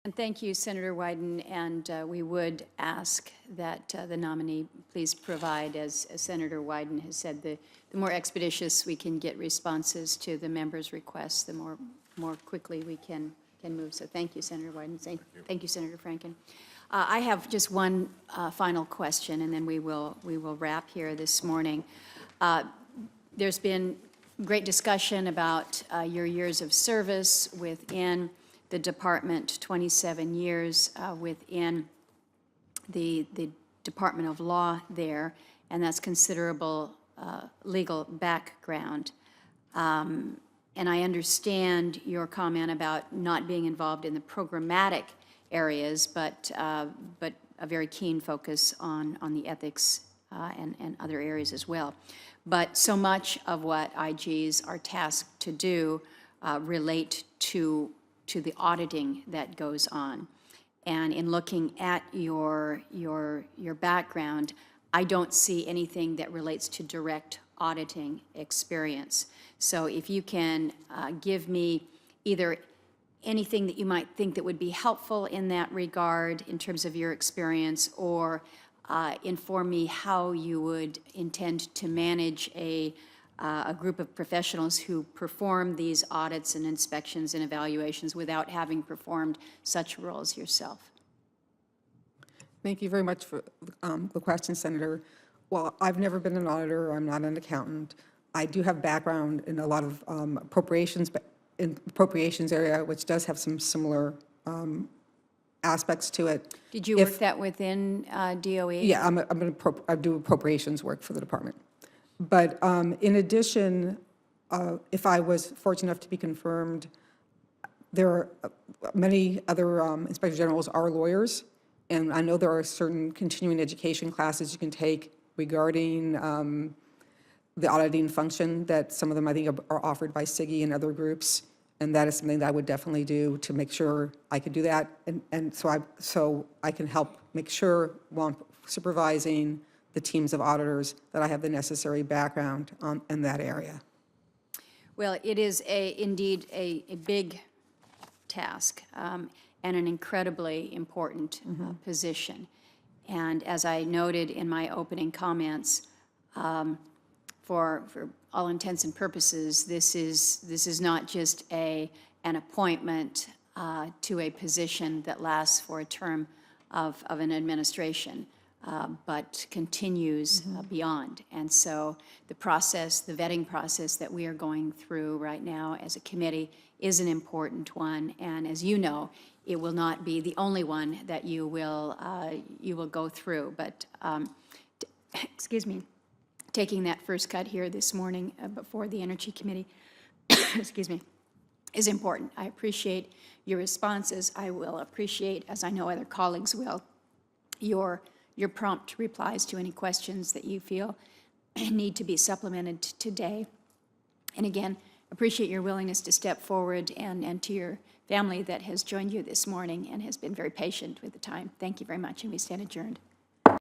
And thank you, Senator Wyden, and we would ask that the nominee please provide, as Senator Wyden has said, the more expeditious we can get responses to the members' requests, the more quickly we can move. So thank you, Senator Wyden. Thank you, Senator Franken. I have just one final question, and then we will wrap here this morning. There's been great discussion about your years of service within the department, 27 years within the Department of Law there, and that's considerable legal background. And I understand your comment about not being involved in the programmatic areas, but a very keen focus on the ethics and other areas as well. But so much of what IGs are tasked to do relate to the auditing that goes on. And in looking at your background, I don't see anything that relates to direct auditing experience. So if you can give me either anything that you might think that would be helpful in that regard in terms of your experience, or inform me how you would intend to manage a group of professionals who perform these audits and inspections and evaluations without having performed such roles yourself. Thank you very much for the question, Senator. Well, I've never been an auditor. I'm not an accountant. I do have background in a lot of appropriations, but in appropriations area, which does have some similar aspects to it. Did you work that within DOE? Yeah, I do appropriations work for the department. But in addition, if I was fortunate enough to be confirmed, there are many other inspector generals are lawyers, and I know there are certain continuing education classes you can take regarding the auditing function that some of them I think are offered by SIGI and other groups, and that is something that I would definitely do to make sure I could do that, and so I can help make sure while I'm supervising the teams of auditors that I have the necessary background in that area. Well, it is indeed a big task and an incredibly important position. And as I noted in my opening comments, for all intents and purposes, this is not just an appointment to a position that lasts for a term of an administration. But continues beyond. And so the process, the vetting process that we are going through right now as a committee is an important one. And as you know, it will not be the only one that you will go through. But excuse me, taking that first cut here this morning before the Energy Committee, excuse me, is important. I appreciate your responses. I will appreciate, as I know other colleagues will, your prompt replies to any questions that you feel need to be supplemented today. And again, appreciate your willingness to step forward, and to your family that has joined you this morning and has been very patient with the time. Thank you very much, and we stand adjourned.